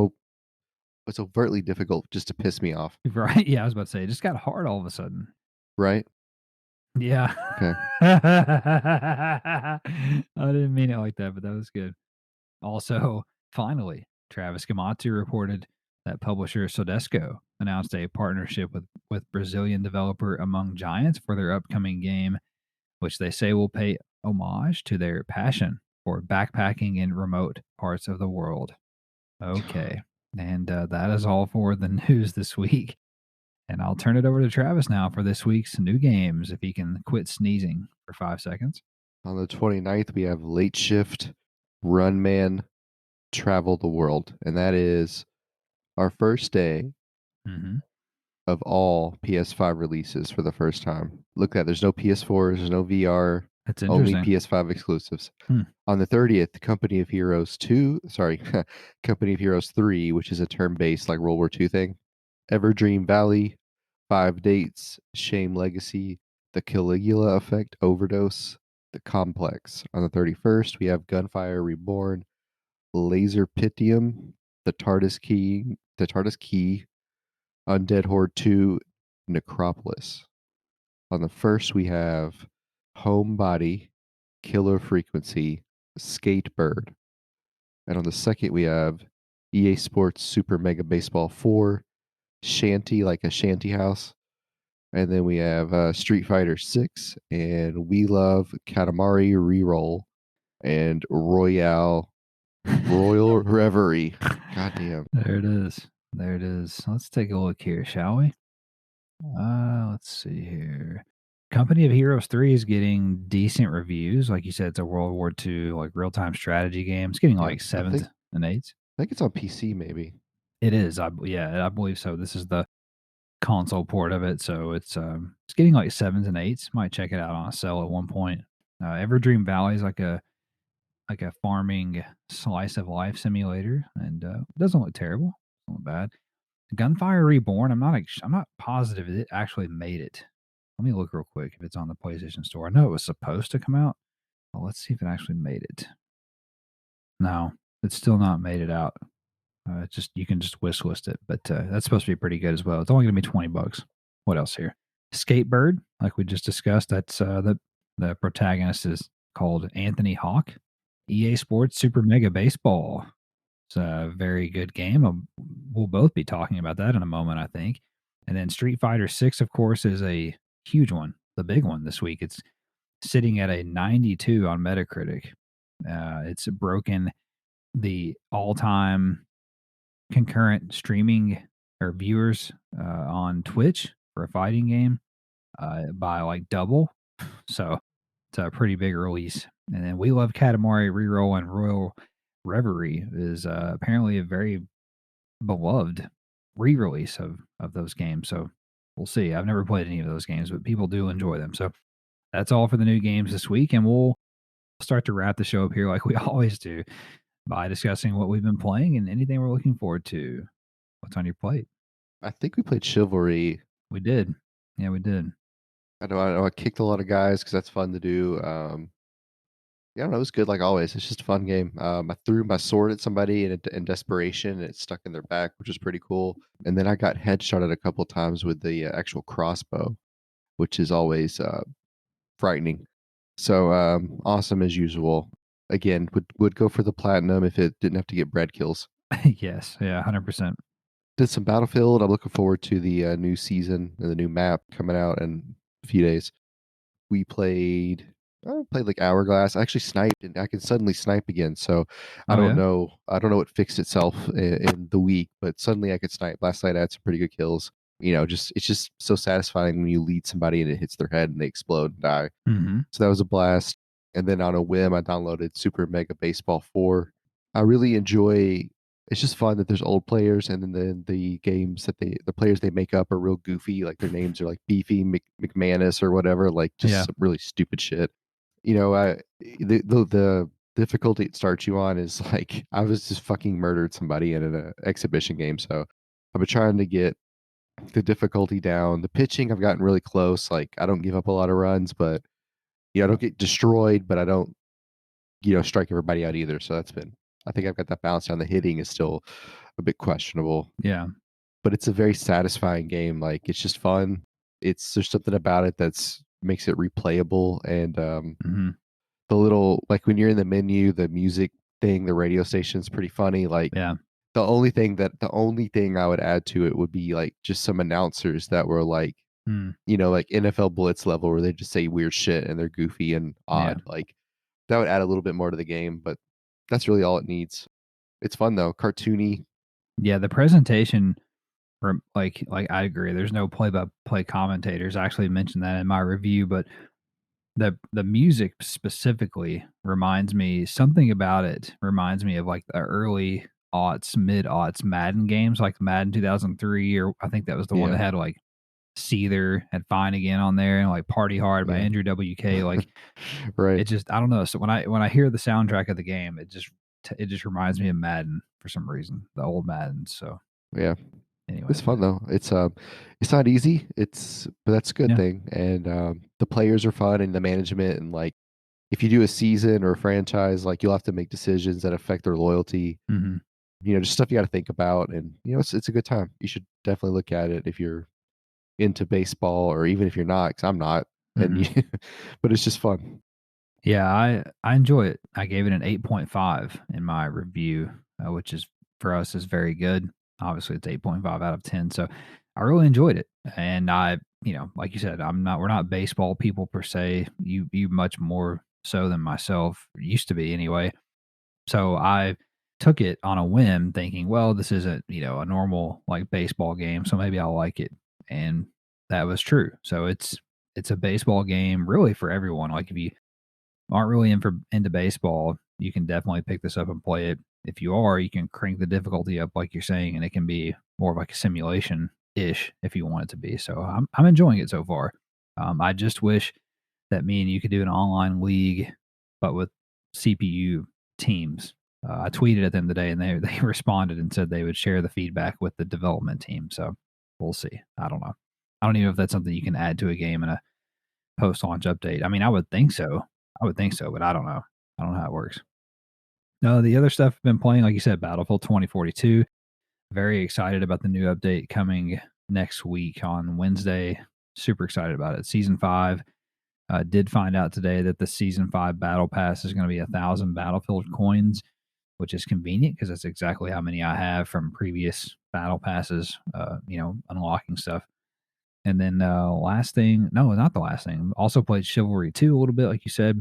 it's overtly difficult just to piss me off, Right. Yeah, I was about to say it just got hard all of a sudden. right? Yeah. Okay. I didn't mean it like that, but that was good. Also, finally, Travis Gamatsu reported that publisher Sodesco announced a partnership with Brazilian developer Among Giants for their upcoming game, which they say will pay homage to their passion for backpacking in remote parts of the world. Okay. And that is all for the news this week. And I'll turn it over to Travis now for this week's new games, if he can quit sneezing for 5 seconds. On the 29th, we have Late Shift, Run Man, Travel the World, and that is our first day Mm-hmm. of all PS5 releases for the first time. Look at that. There's no PS4s, there's no VR. That's Only interesting. PS5 exclusives. Hmm. On the 30th, Company of Heroes 2, sorry, Company of Heroes 3, which is a turn-based like World War II thing. Everdream Valley, Five Dates, Shame Legacy, The Caligula Effect Overdose, The Complex. On the 31st, we have Gunfire Reborn, Laser Pitium, The TARDIS Key, Undead Horde 2, Necropolis. On the first, we have Homebody, Killer Frequency, Skatebird. And on the second, we have EA Sports Super Mega Baseball 4, Shanty, like a shanty house. And then we have Street Fighter 6, and We Love Katamari Reroll, and Royal Reverie. Goddamn. There it is. There it is. Let's take a look here, shall we? Let's see here. Company of Heroes 3 is getting decent reviews. Like you said, it's a World War II like real-time strategy game. It's getting Yeah, like sevens and eights. I think it's on PC maybe. It is. Yeah, I believe so. This is the console port of it, so it's getting like sevens and eights. Might check it out on a sale at one point. Everdream Valley is like a farming slice of life simulator, and it doesn't look terrible. It's not bad. Gunfire Reborn. I'm not positive it actually made it. Let me look real quick if it's on the PlayStation Store. I know it was supposed to come out. Well, let's see if it actually made it. No, it's still not made it out. It's just you can just wish list it, but that's supposed to be pretty good as well. It's only going to be $20. What else here? Skatebird, like we just discussed. That's the protagonist is called Anthony Hawk. EA Sports Super Mega Baseball. It's a very good game. We'll both be talking about that in a moment, I think. And then Street Fighter 6, of course, is a huge one, the big one this week. It's sitting at a 92 on Metacritic. It's broken the all time concurrent streaming or viewers on Twitch for a fighting game by like double. So it's a pretty big release. And then We Love Katamari Reroll and Royal Reverie is apparently a very beloved re-release of those games. So we'll see. I've never played any of those games, but people do enjoy them. So that's all for the new games this week, and we'll start to wrap the show up here like we always do by discussing what we've been playing and anything we're looking forward to. What's on your plate? I think we played Chivalry. We did. Yeah, we did. I know I kicked a lot of guys because that's fun to do. Yeah, I don't know, it was good like always. It's just a fun game. I threw my sword at somebody in desperation, and it stuck in their back, which was pretty cool. And then I got headshotted a couple times with the actual crossbow, which is always frightening. So awesome as usual. Again, would go for the platinum if it didn't have to get bread kills. Yes. Yeah, 100%. Did some Battlefield. I'm looking forward to the new season and the new map coming out in a few days. We played I played like Hourglass. I actually sniped, and I can suddenly snipe again. So I Oh, don't yeah? know. I don't know what fixed itself in the week, but suddenly I could snipe. Last night I had some pretty good kills. Just it's just so satisfying when you lead somebody and it hits their head and they explode and die. Mhm. So that was a blast. And then on a whim, I downloaded Super Mega Baseball 4. I really enjoy. It's just fun that there's old players, and then the games that the players they make up are real goofy. Like their names are like Beefy McManus or whatever, like just Yeah. some really stupid shit. The difficulty it starts you on is like I was just fucking murdered somebody in an exhibition game. So I've been trying to get the difficulty down. The pitching I've gotten really close. Like I don't give up a lot of runs, but I don't get destroyed, but I don't, strike everybody out either. So I think I've got that balance down. The hitting is still a bit questionable, Yeah. but it's a very satisfying game. Like it's just fun. There's something about it that's makes it replayable. And Mhm. the little, like when you're in the menu, the music thing, the radio station's pretty funny. Like Yeah. the only thing I would add to it would be like just some announcers that were like, Mm. like NFL Blitz level where they just say weird shit and they're goofy and Yeah. odd. Like that would add a little bit more to the game, but that's really all it needs. It's fun though, cartoony. Yeah, the presentation like I agree. There's no play-by-play commentators. I actually mentioned that in my review, but the music specifically reminds me something about it reminds me of like the early aughts, mid aughts Madden games, like Madden 2003, or I think that was the one that Yeah. had like Seether and Fine Again on there, and like Party Hard by Yeah. Andrew WK. Like Right. it just, I don't know. So when I hear the soundtrack of the game, it just reminds me of Madden for some reason, the old Madden. So Yeah. anyway, It's fun though. It's not easy. But that's a good yeah. thing. And the players are fun and the management and like if you do a season or a franchise, like you'll have to make decisions that affect their loyalty. Hmm. Just stuff you got to think about. And it's a good time. You should definitely look at it if you're into baseball or even if you're not, because I'm not. And Hmm. but it's just fun. Yeah, I enjoy it. I gave it an 8.5 in my review, which is for us is very good. Obviously, it's 8.5 out of 10. So I really enjoyed it. And like you said, we're not baseball people per se. You much more so than myself, used to be anyway. So I took it on a whim thinking, well, this isn't, a normal like baseball game, so maybe I'll like it. And that was true. So it's a baseball game really for everyone. Like if you aren't really into baseball, you can definitely pick this up and play it. If you are, you can crank the difficulty up like you're saying, and it can be more of like a simulation ish if you want it to be. So I'm enjoying it so far. I just wish that me and you could do an online league, but with CPU teams. I tweeted at them today, and they they responded and said they would share the feedback with the development team. So we'll see. I don't know. I don't even know if that's something you can add to a game in a post launch update. I mean, I would think so. I would think so, but I don't know. I don't know how it works. No, the other stuff I've been playing, like you said, Battlefield 2042. Very excited about the new update coming next week on Wednesday. Super excited about it. Season 5. Did find out today that the season 5 battle pass is going to be 1,000 Battlefield coins, which is convenient because that's exactly how many I have from previous battle passes. Unlocking stuff. And then last thing, no, not the last thing. Also played Chivalry 2 a little bit, like you said.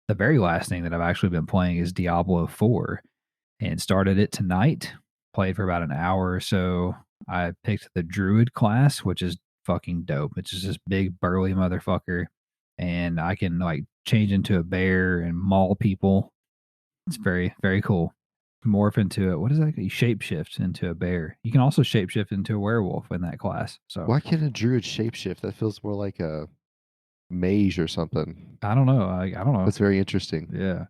The very last thing that I've actually been playing is Diablo 4 and started it tonight. Played for about an hour or so. I picked the Druid class, which is fucking dope. It's just this big burly motherfucker. And I can like change into a bear and maul people. It's very, very cool. Morph into it. What is that? You shapeshift into a bear. You can also shapeshift into a werewolf in that class. So Why can't a druid shapeshift? That feels more like a mage or something. I don't know. I don't know. That's very interesting. Yeah.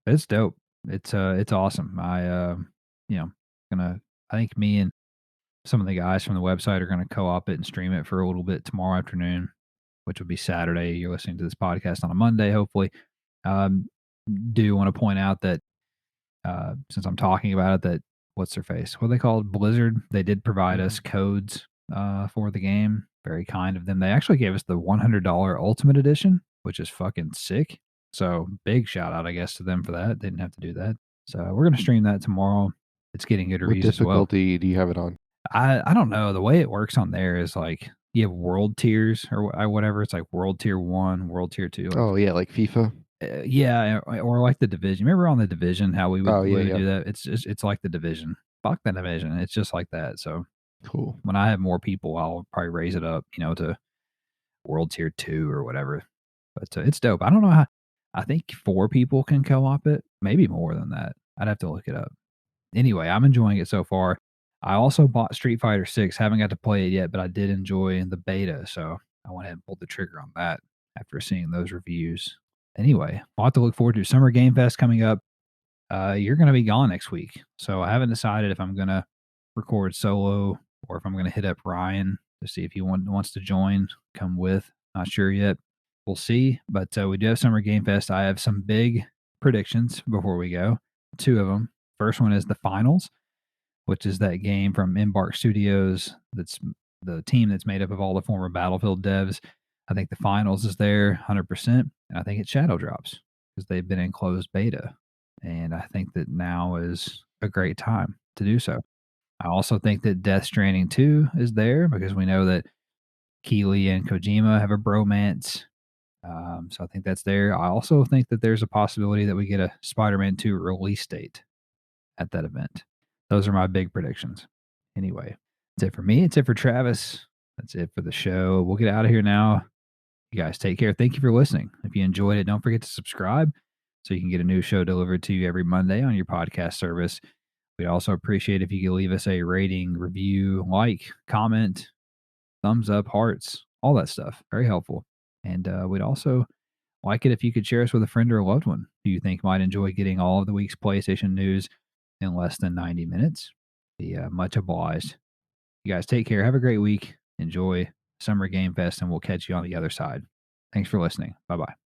It's dope. It's awesome. You know, gonna I think me and some of the guys from the website are gonna co-op it and stream it for a little bit tomorrow afternoon, which would be Saturday. You're listening to this podcast on a Monday, hopefully. Um, do want to point out that since I'm talking about it, that what's their face? What are they called? Blizzard. They did provide us Mhm. codes for the game. Very kind of them. They actually gave us the $100 Ultimate Edition, which is fucking sick. So big shout out, I guess, to them for that. They didn't have to do that. So we're gonna stream that tomorrow. It's getting good What reviews as well. difficulty do you have it on? I don't know. The way it works on there is like you have world tiers or whatever. It's like world tier 1, world tier 2, like Oh, yeah, like FIFA? yeah, or like the division. Remember on the division how Oh, we yeah, would yeah. do that? It's like the division. Fuck the division. It's just like that. So Cool. when I have more people, I'll probably raise it up, to world tier 2 or whatever. But it's dope. I don't know how. I think 4 people can co-op it, maybe more than that. I'd have to look it up. Anyway, I'm enjoying it so far. I also bought Street Fighter 6. Haven't got to play it yet, but I did enjoy the beta, so I went ahead and pulled the trigger on that after seeing those reviews. Anyway, a lot to look forward to. Summer Game Fest coming up. You're going to be gone next week, so I haven't decided if I'm going to record solo or if I'm going to hit up Ryan to see if he wants to join, come with. Not sure yet. We'll see. But we do have Summer Game Fest. I have some big predictions before we go. 2 of them. First one is the finals, which is that game from Embark Studios. That's the team that's made up of all the former Battlefield devs. I think the finals is there 100%. And I think it shadow drops because they've been in closed beta. And I think that now is a great time to do so. I also think that Death Stranding 2 is there because we know that Keeley and Kojima have a bromance. So I think that's there. I also think that there's a possibility that we get a Spider Man 2 release date at that event. Those are my big predictions. Anyway, that's it for me. It's it for Travis. That's it for the show. We'll get out of here now. You guys take care. Thank you for listening. If you enjoyed it, don't forget to subscribe so you can get a new show delivered to you every Monday on your podcast service. We'd also appreciate if you could leave us a rating, review, like, comment, thumbs up, hearts, all that stuff. Very helpful. And we'd also like it if you could share us with a friend or a loved one who you think might enjoy getting all of the week's PlayStation news in less than 90 minutes. Be much obliged. You guys take care. Have a great week. Enjoy Summer Game Fest, and we'll catch you on the other side. Thanks for listening. Bye bye.